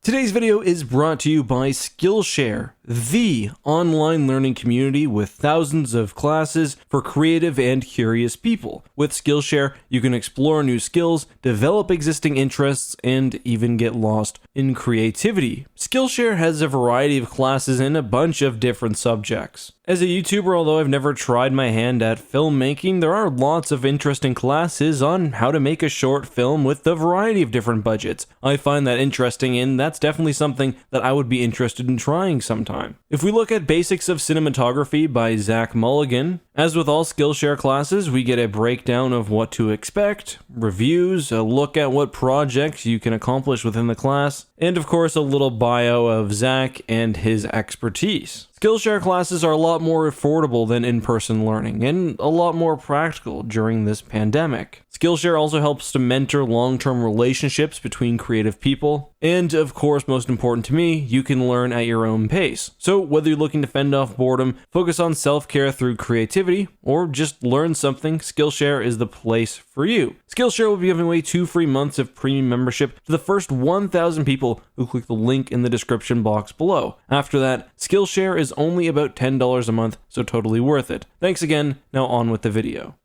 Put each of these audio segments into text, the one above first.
Today's video is brought to you by Skillshare, the online learning community with thousands of classes for creative and curious people. With Skillshare, you can explore new skills, develop existing interests, and even get lost in creativity. Skillshare has a variety of classes in a bunch of different subjects. As a YouTuber, although I've never tried my hand at filmmaking, there are lots of interesting classes on how to make a short film with a variety of different budgets. I find that interesting, and that's definitely something that I would be interested in trying sometime. If we look at Basics of Cinematography by Zach Mulligan, as with all Skillshare classes, we get a breakdown of what to expect, reviews, a look at what projects you can accomplish within the class, and of course a little bio of Zach and his expertise. Skillshare classes are a lot more affordable than in-person learning, and a lot more practical during this pandemic. Skillshare also helps to mentor long-term relationships between creative people, and of course, most important to me, you can learn at your own pace. So whether you're looking to fend off boredom, focus on self-care through creativity, or just learn something, Skillshare is the place for you. Skillshare will be giving away 2 free months of premium membership to the first 1,000 people who click the link in the description box below. After that, Skillshare is only about $10 a month, so totally worth it. Thanks again, now on with the video.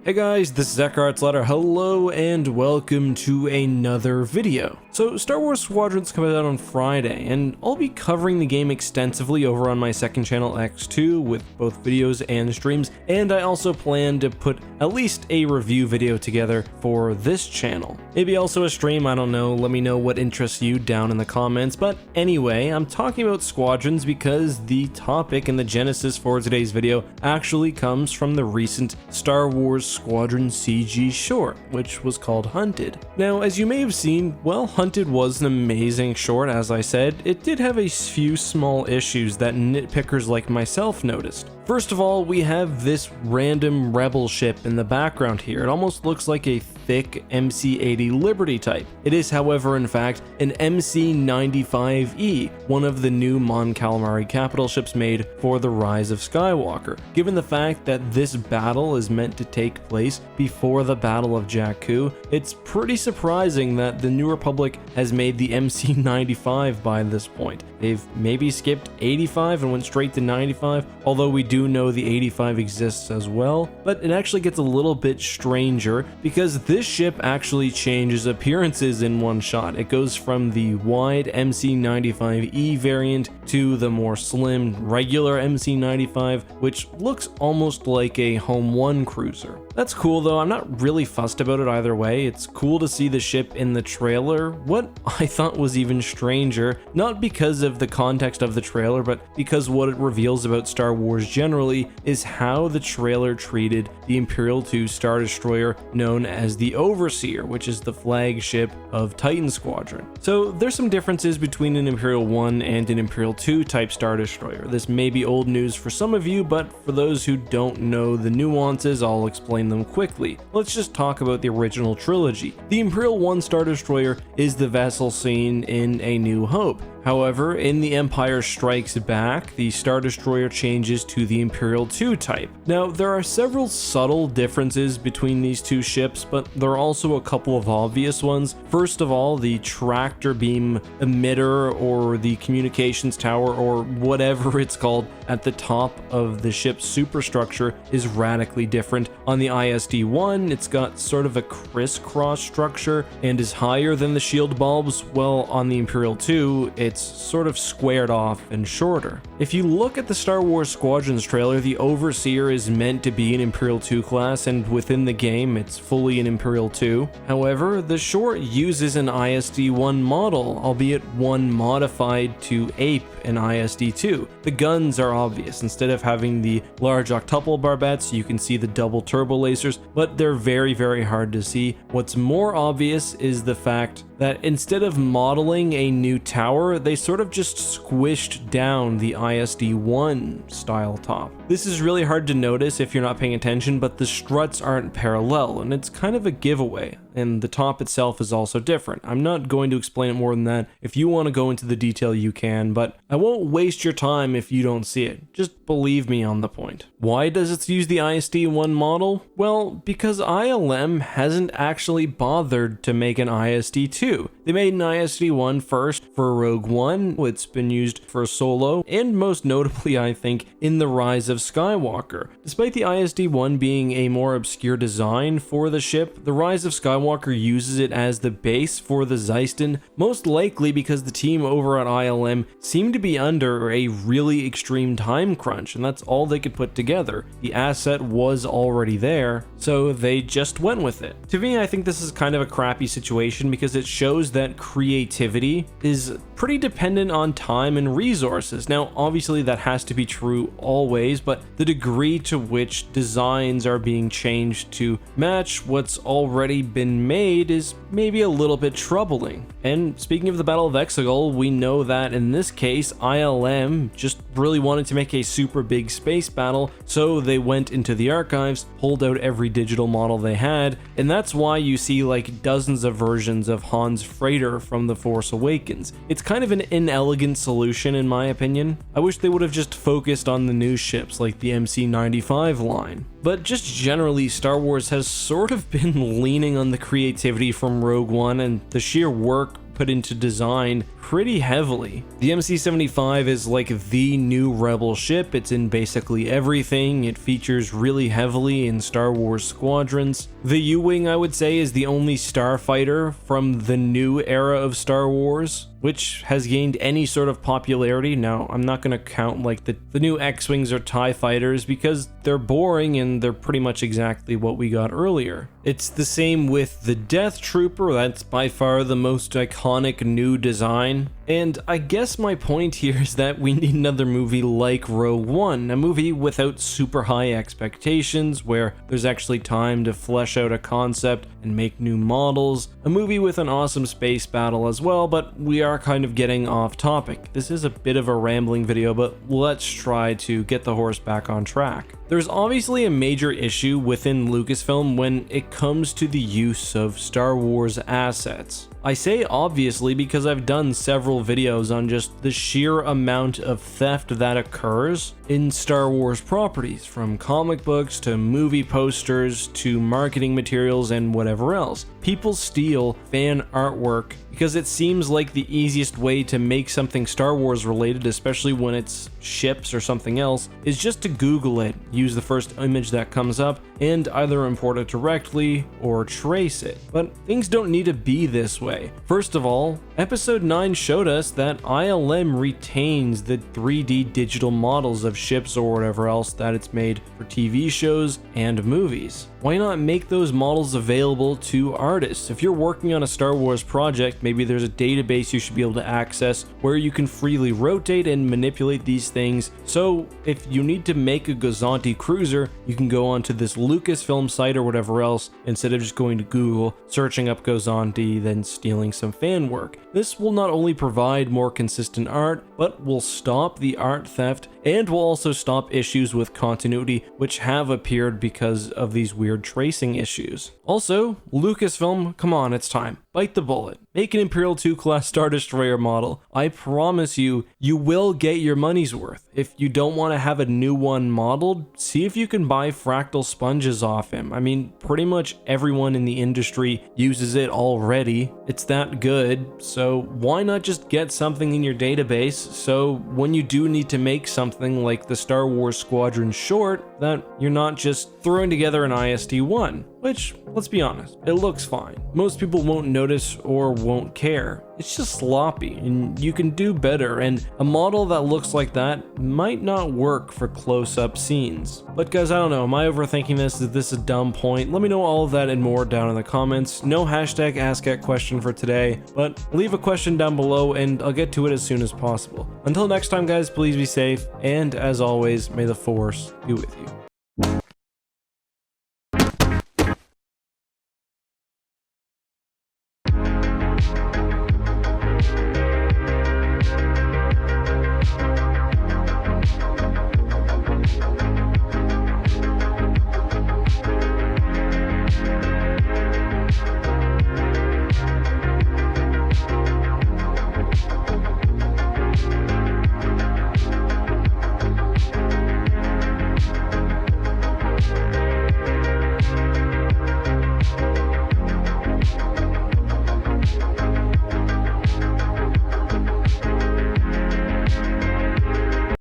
Hey guys, this is EckhartsLadder. Hello and welcome to another video. So Star Wars Squadrons comes out on Friday, and I'll be covering the game extensively over on my second channel X2 with both videos and streams, and I also plan to put at least a review video together for this channel. Maybe also a stream, I don't know, let me know what interests you down in the comments, but anyway, I'm talking about Squadrons because the topic and the genesis for today's video actually comes from the recent Star Wars Squadrons CG short, which was called Hunted. Now, as you may have seen, well, Hunted was an amazing short, as I said. It did have a few small issues that nitpickers like myself noticed. First of all, we have this random rebel ship in the background here. It almost looks like a thick MC-80 Liberty type. It is, however, in fact, an MC-95E, one of the new Mon Calamari capital ships made for the Rise of Skywalker. Given the fact that this battle is meant to take place before the Battle of Jakku, it's pretty surprising that the New Republic has made the MC-95 by this point. They've maybe skipped 85 and went straight to 95, although we do know the 85 exists as well, but it actually gets a little bit stranger because this ship actually changes appearances in one shot. It goes from the wide MC-95E variant to the more slim regular MC-95, which looks almost like a Home 1 cruiser. That's cool though, I'm not really fussed about it either way. It's cool to see the ship in the trailer. What I thought was even stranger, not because of the context of the trailer, but because what it reveals about Star Wars generally is how the trailer treated the Imperial II Star Destroyer known as the Overseer, which is the flagship of Titan Squadron. So there's some differences between an Imperial 1 and an Imperial 2 type Star Destroyer. This may be old news for some of you, but for those who don't know the nuances, I'll explain them quickly. Let's just talk about the original trilogy. The Imperial 1 Star Destroyer is the vessel seen in A New Hope. However, in The Empire Strikes Back, the Star Destroyer changes to the Imperial 2 type. Now, there are several subtle differences between these two ships, but there are also a couple of obvious ones. First of all, the tractor beam emitter, or the communications tower, or whatever it's called, at the top of the ship's superstructure is radically different. On the ISD-1, it's got sort of a crisscross structure and is higher than the shield bulbs, while on the Imperial 2, it's sort of squared off and shorter. If you look at the Star Wars Squadrons trailer, the Overseer is meant to be an Imperial 2 class, and within the game, it's fully an Imperial 2. However, the short uses an ISD-1 model, albeit one modified to ape an ISD-2. The guns are obvious. Instead of having the large octuple barbettes, you can see the double turbo lasers, but they're very, very hard to see. What's more obvious is the fact that instead of modeling a new tower, they sort of just squished down the ISD-1 style top. This is really hard to notice if you're not paying attention, but the struts aren't parallel, and it's kind of a giveaway, and the top itself is also different. I'm not going to explain it more than that. If you want to go into the detail, you can, but I won't waste your time if you don't see it. Just believe me on the point. Why does it use the ISD-1 model? Well, because ILM hasn't actually bothered to make an ISD-2. They made an ISD-1 first for Rogue One, it's been used for Solo, and most notably, I think, in The Rise of Skywalker. Despite the ISD-1 being a more obscure design for the ship, The Rise of Skywalker uses it as the base for the Zeiston, most likely because the team over at ILM seemed to be under a really extreme time crunch, and that's all they could put together. The asset was already there, so they just went with it. To me, I think this is kind of a crappy situation because it shows that creativity is pretty dependent on time and resources. Now, obviously that has to be true always, but the degree to which designs are being changed to match what's already been made is maybe a little bit troubling. And speaking of the Battle of Exegol, we know that in this case, ILM just really wanted to make a super big space battle, so they went into the archives, pulled out every digital model they had, and that's why you see like dozens of versions of Han's freighter from The Force Awakens. It's kind of an inelegant solution in my opinion. I wish they would have just focused on the new ships like the MC-95 line. But just generally, Star Wars has sort of been leaning on the creativity from Rogue One and the sheer work put into design pretty heavily. The MC-75 is like the new Rebel ship. It's in basically everything. It features really heavily in Star Wars Squadrons. The U-Wing, I would say, is the only starfighter from the new era of Star Wars which has gained any sort of popularity. Now, I'm not going to count like the new X-Wings or TIE fighters because they're boring and they're pretty much exactly what we got earlier. It's the same with the Death Trooper. That's by far the most iconic new design. And I guess my point here is that we need another movie like Rogue One, a movie without super high expectations, where there's actually time to flesh out a concept and make new models, a movie with an awesome space battle as well, but we are kind of getting off topic. This is a bit of a rambling video, but let's try to get the horse back on track. There's obviously a major issue within Lucasfilm when it comes to the use of Star Wars assets. I say obviously because I've done several videos on just the sheer amount of theft that occurs in Star Wars properties, from comic books to movie posters to marketing materials and whatever else. People steal fan artwork because it seems like the easiest way to make something Star Wars related, especially when it's ships or something else, is just to Google it, use the first image that comes up, and either import it directly or trace it. But things don't need to be this way. First of all, Episode 9 showed us that ILM retains the 3D digital models of ships or whatever else that it's made for TV shows and movies. Why not make those models available to artists? If you're working on a Star Wars project, maybe there's a database you should be able to access where you can freely rotate and manipulate these things. So if you need to make a Gozanti cruiser, you can go onto this Lucasfilm site or whatever else instead of just going to Google, searching up Gozanti, then stealing some fan work. This will not only provide more consistent art, but will stop the art theft and will also stop issues with continuity which have appeared because of these weird tracing issues. Also, Lucasfilm, come on, it's time. Bite the bullet. Make an Imperial 2 class Star Destroyer model. I promise you, you will get your money's worth. If you don't want to have a new one modeled, see if you can buy fractal sponges off him. I mean, pretty much everyone in the industry uses it already. It's that good, so why not just get something in your database so when you do need to make something like the Star Wars Squadrons short, that you're not just throwing together an ISD-1, which, let's be honest, it looks fine. Most people won't notice or won't care. It's just sloppy, and you can do better, and a model that looks like that might not work for close-up scenes. But guys, I don't know, am I overthinking this? Is this a dumb point? Let me know all of that and more down in the comments. No hashtag AskEck for today, but leave a question down below and I'll get to it as soon as possible. Until next time guys, please be safe, and as always, may the Force be with you.